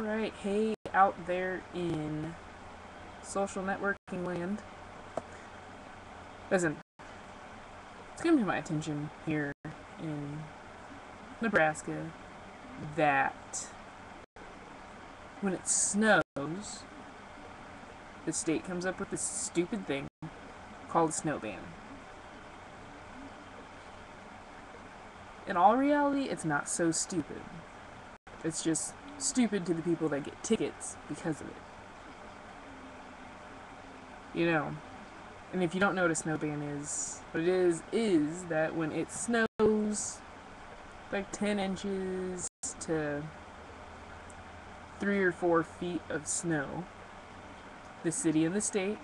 Alright, hey out there in social networking land. Listen, it's come to my attention here in Nebraska that when it snows, the state comes up with this stupid thing called a snow ban. In all reality, it's not so stupid. It's just stupid to the people that get tickets because of it. You know, and if you don't know what a snow ban is, what it is that when it snows like 10 inches to 3 or 4 feet of snow, the city and the state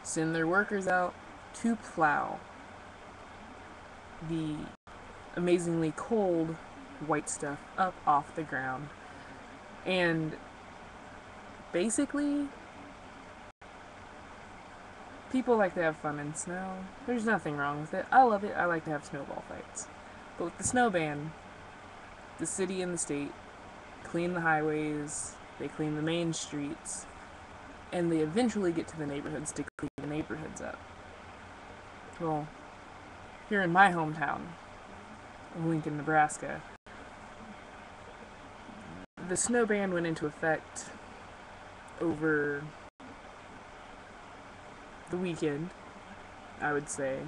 send their workers out to plow the amazingly cold white stuff up off the ground. And basically, people like to have fun in snow. There's nothing wrong with it. I love it. I like to have snowball fights. But with the snow ban, the city and the state clean the highways, they clean the main streets, and they eventually get to the neighborhoods to clean the neighborhoods up. Well, here in my hometown of Lincoln, Nebraska, the snow ban went into effect over the weekend, I would say,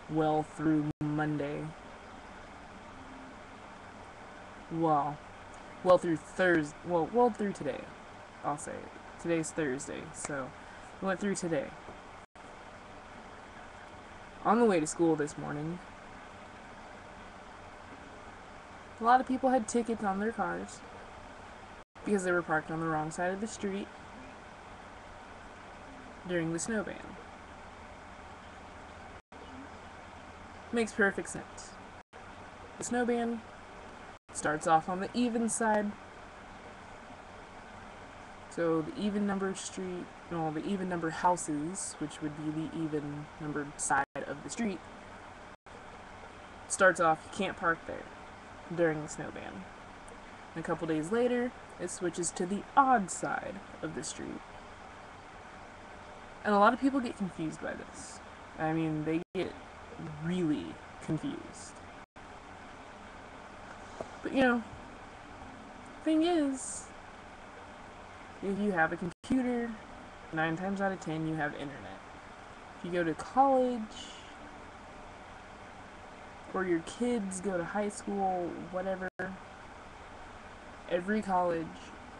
well through Monday. Well through Thursday. Well through today, I'll say. Today's Thursday, so it went through today. On the way to school this morning, a lot of people had tickets on their cars because they were parked on the wrong side of the street during the snow ban. Makes perfect sense. The snow ban starts off on the even side. So the even numbered street, the even numbered houses, which would be the even numbered side of the street, starts off, you can't park there during the snow ban. And a couple days later, it switches to the odd side of the street. And a lot of people get confused by this. I mean, they get really confused. But thing is, if you have a computer, 9 times out of 10 you have internet. If you go to college, or your kids go to high school, whatever, every college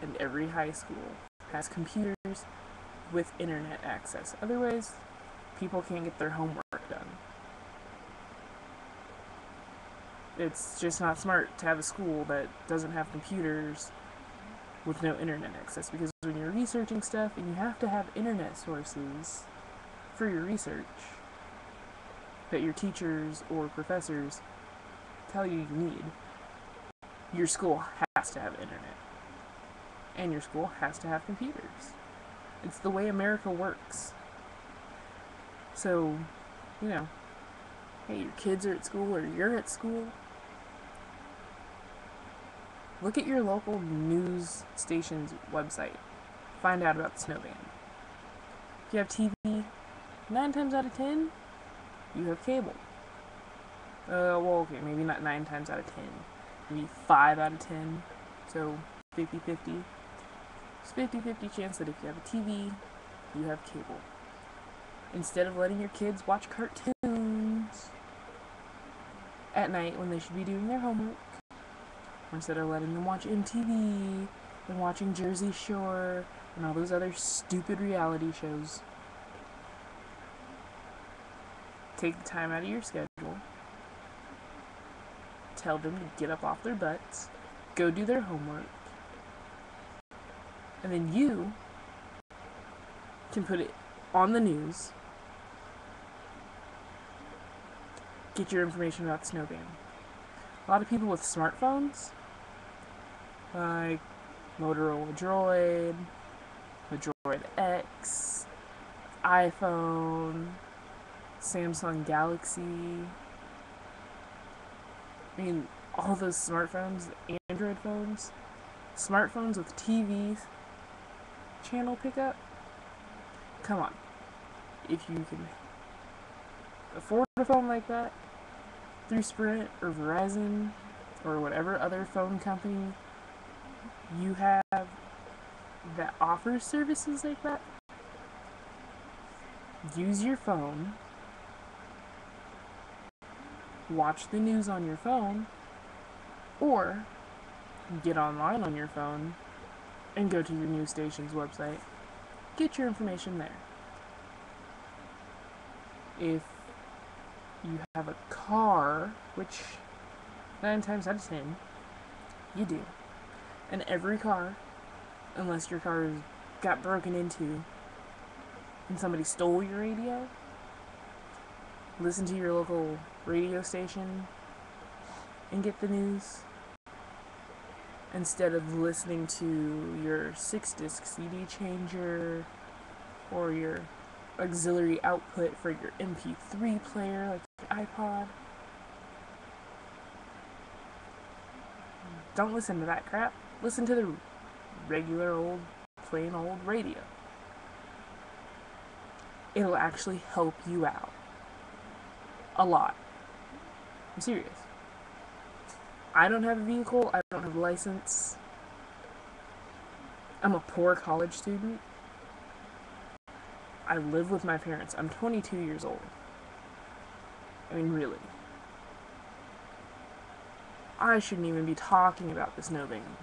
and every high school has computers with internet access. Otherwise, people can't get their homework done. It's just not smart to have a school that doesn't have computers with no internet access, because when you're researching stuff and you have to have internet sources for your research that your teachers or professors tell you need, your school has to have internet. And your school has to have computers. It's the way America works. So, hey, your kids are at school or you're at school, look at your local news station's website. Find out about the snow ban. If you have TV, 9 times out of 10, you have cable. Okay, maybe not 9 times out of 10. Maybe 5 out of 10. So, 50-50. It's 50-50 chance that if you have a TV, you have cable. Instead of letting your kids watch cartoons at night when they should be doing their homework, or instead of letting them watch MTV and watching Jersey Shore and all those other stupid reality shows, take the time out of your schedule, tell them to get up off their butts, go do their homework, and then you can put it on the news, get your information about the snow ban. A lot of people with smartphones, like Motorola Droid, the Droid X, iPhone, Samsung Galaxy, all those smartphones, Android phones, Smartphones with TV channel pickup? Come on. If you can afford a phone like that through Sprint or Verizon or whatever other phone company you have that offers services like that, use your phone, watch the news on your phone, or get online on your phone and go to your news station's website. Get your information there. If you have a car, which 9 times out of 10 you do, and every car, unless your car got broken into and somebody stole your radio, listen to your local radio station and get the news instead of listening to your 6-disc CD changer or your auxiliary output for your MP3 player like your iPod. Don't listen to that crap. Listen to the regular old, plain old radio. It'll actually help you out a lot. I'm serious. I don't have a vehicle. I don't have a license. I'm a poor college student. I live with my parents. I'm 22 years old. I mean, really. I shouldn't even be talking about the snow ban.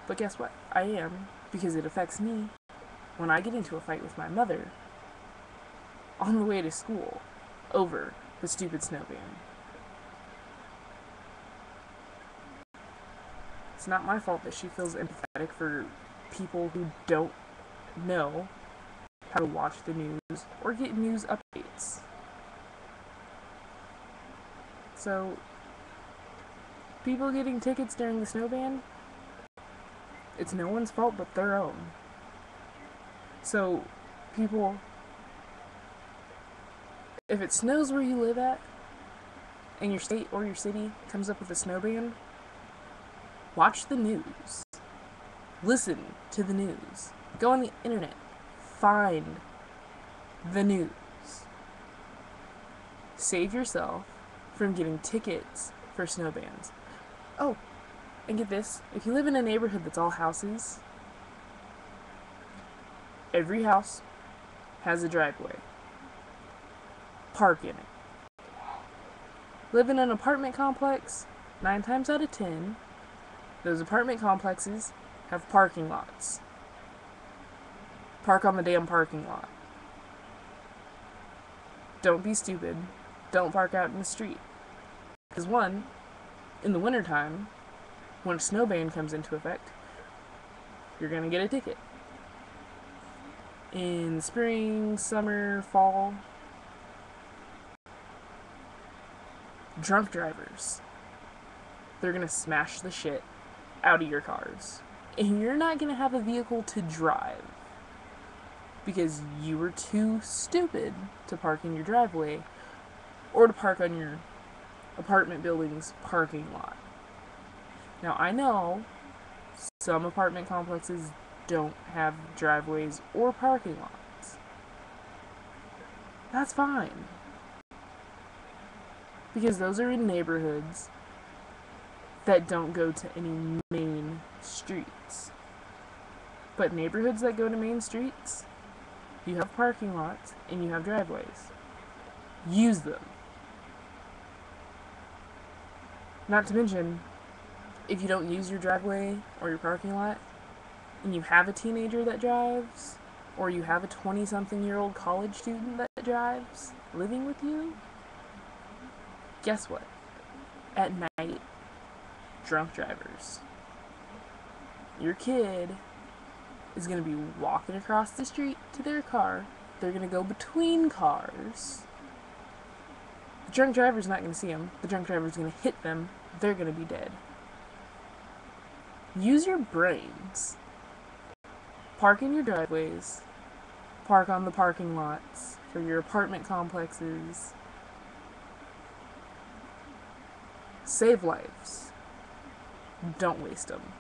But guess what? I am, because it affects me when I get into a fight with my mother on the way to school over the stupid snow ban. It's not my fault that she feels empathetic for people who don't know how to watch the news or get news updates. So, people getting tickets during the snow ban, it's no one's fault but their own. So, people, if it snows where you live at, and your state or your city comes up with a snow ban, watch the news. Listen to the news. Go on the internet. Find the news. Save yourself from getting tickets for snow bans. Oh, and get this. If you live in a neighborhood that's all houses, every house has a driveway. Park in it. Live in an apartment complex, 9 times out of 10, those apartment complexes have parking lots. Park on the damn parking lot. Don't be stupid. Don't park out in the street. Because one, in the wintertime, when a snow ban comes into effect, you're going to get a ticket. In spring, summer, fall, drunk drivers, they're going to smash the shit out of your cars. And you're not going to have a vehicle to drive because you were too stupid to park in your driveway or to park on your apartment building's parking lot. Now, I know some apartment complexes don't have driveways or parking lots. That's fine. Because those are in neighborhoods that don't go to any main streets. But neighborhoods that go to main streets, you have parking lots and you have driveways. Use them. Not to mention, if you don't use your driveway or your parking lot, and you have a teenager that drives, or you have a 20-something-year-old college student that drives, living with you, guess what? At night, drunk drivers. Your kid is going to be walking across the street to their car. They're going to go between cars. The drunk driver's not going to see them. The drunk driver's going to hit them. They're going to be dead. Use your brains. Park in your driveways. Park on the parking lots for your apartment complexes. Save lives. Don't waste them.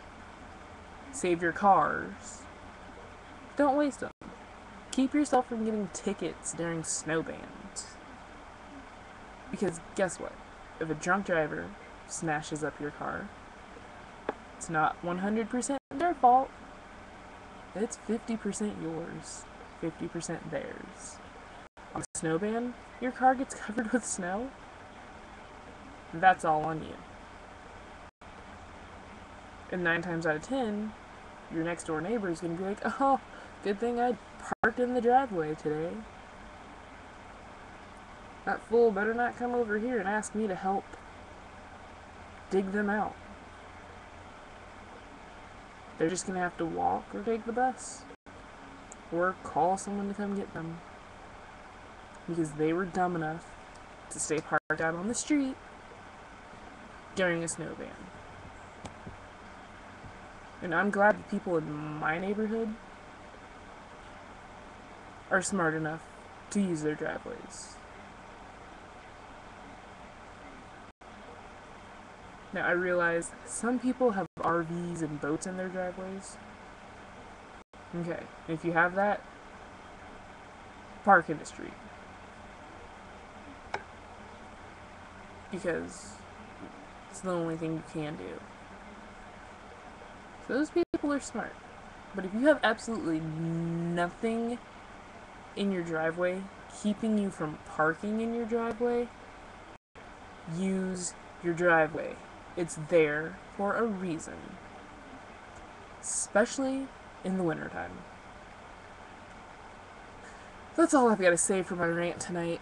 save your cars. Don't waste them. Keep yourself from getting tickets during snow bans. Because guess what? If a drunk driver smashes up your car, it's not 100% their fault. It's 50% yours, 50% theirs. On a snow ban, your car gets covered with snow. That's all on you. And 9 times out of 10, your next door neighbor is going to be like, oh, good thing I parked in the driveway today. That fool better not come over here and ask me to help dig them out. They're just going to have to walk or take the bus. Or call someone to come get them. Because they were dumb enough to stay parked out on the street during a snow ban. And I'm glad the people in my neighborhood are smart enough to use their driveways. Now I realize some people have RVs and boats in their driveways. Okay, if you have that, park in the street. Because it's the only thing you can do. So those people are smart. But if you have absolutely nothing in your driveway keeping you from parking in your driveway, use your driveway. It's there for a reason. Especially in the wintertime. That's all I've got to say for my rant tonight.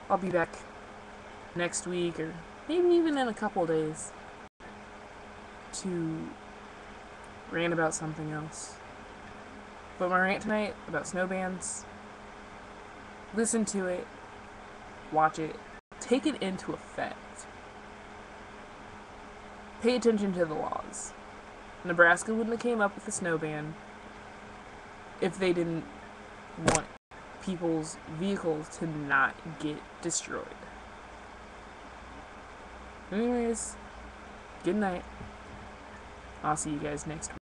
I'll be back next week or maybe even in a couple days to rant about something else. But my rant tonight about snow bans, listen to it, watch it, take it into effect. Pay attention to the laws. Nebraska wouldn't have came up with the snow ban if they didn't want people's vehicles to not get destroyed. Anyways, good night. I'll see you guys next week.